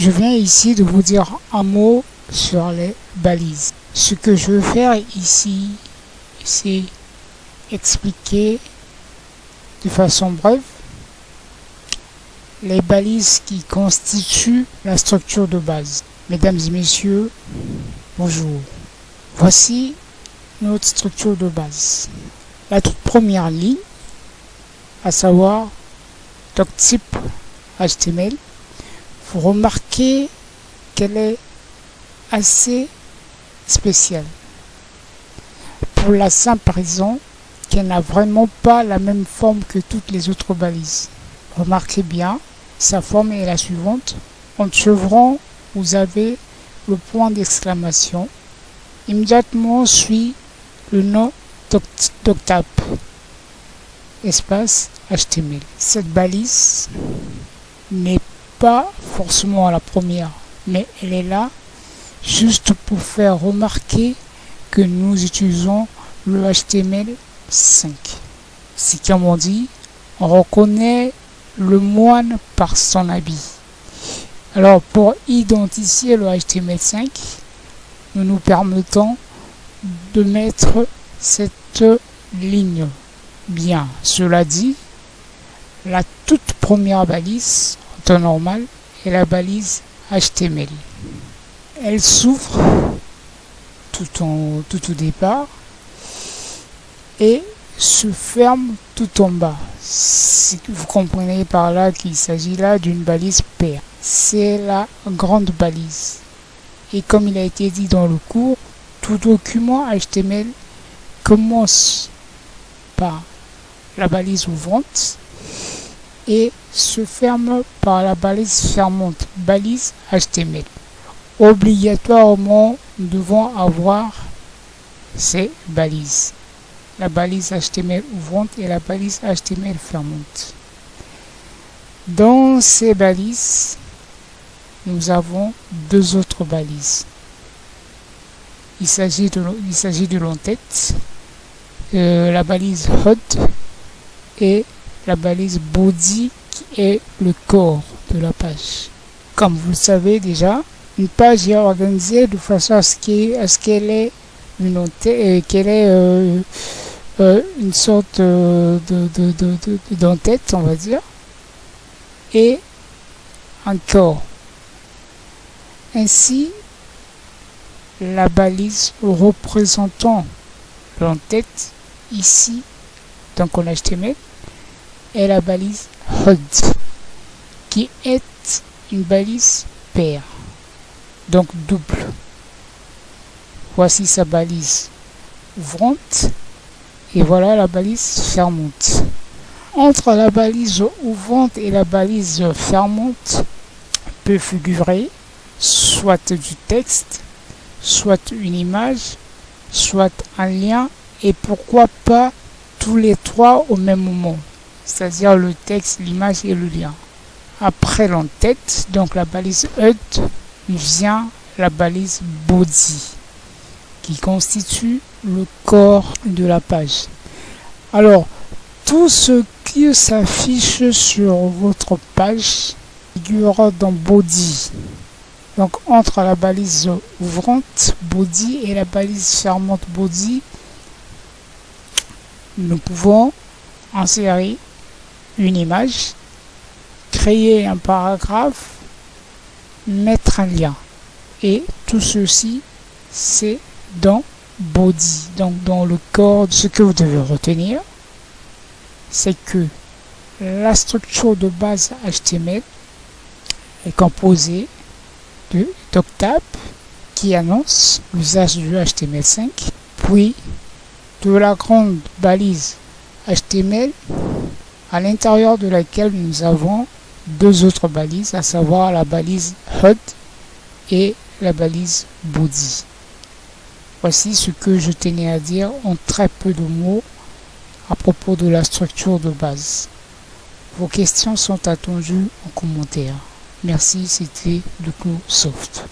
Je viens ici de vous dire un mot sur les balises. Ce que je veux faire ici, c'est expliquer de façon brève les balises qui constituent la structure de base. Mesdames et messieurs, bonjour. Voici notre structure de base. La toute première ligne, à savoir doctype HTML, vous remarquez qu'elle est assez spéciale. Pour la simple raison qu'elle n'a vraiment pas la même forme que toutes les autres balises. Remarquez bien, sa forme est la suivante. En chevron, vous avez le point d'exclamation. Immédiatement suit le nom doctype, espace HTML. Cette balise n'est pas forcément à la première, mais elle est là juste pour faire remarquer que nous utilisons le HTML5. C'est comme on dit, on reconnaît le moine par son habit. Alors pour identifier le HTML5, nous nous permettons de mettre cette ligne. Bien, cela dit, la toute première balise en temps normal est la balise HTML. Elle s'ouvre tout au départ et se ferme tout en bas. Vous comprenez par là qu'il s'agit là d'une balise paire. C'est la grande balise. Et comme il a été dit dans le cours, tout document HTML commence par la balise ouvrante et se ferme par la balise fermante, balise HTML. Obligatoirement, nous devons avoir ces balises. La balise HTML ouvrante et la balise HTML fermante. Dans ces balises, nous avons deux autres balises. Il s'agit de l'entête, la balise HUD et la balise body qui est le corps de la page. Comme vous le savez déjà, une page est organisée de façon à ce qu'elle ait une entête, qu'elle ait une sorte d'entête, on va dire, et un corps. Ainsi, la balise représentant l'entête, ici, donc en HTML, est la balise HUD, qui est une balise paire, donc double. Voici sa balise ouvrante et voilà la balise fermante. Entre la balise ouvrante et la balise fermante peut figurer soit du texte, soit une image, soit un lien et pourquoi pas tous les trois au même moment, c'est-à-dire le texte, l'image et le lien. Après l'entête, donc la balise HUD, vient la balise body qui constitue le corps de la page. Alors, tout ce qui s'affiche sur votre page figurera dans body. Donc, entre la balise ouvrante body et la balise fermante body, nous pouvons insérer une image, créer un paragraphe, mettre un lien. Et tout ceci, c'est dans body, donc dans le corps. Ce que vous devez retenir, c'est que la structure de base HTML est composée de doctype qui annonce l'usage du HTML5, puis de la grande balise HTML à l'intérieur de laquelle nous avons deux autres balises, à savoir la balise HUD et la balise body. Voici ce que je tenais à dire en très peu de mots à propos de la structure de base. Vos questions sont attendues en commentaire. Merci, c'était le cours Soft.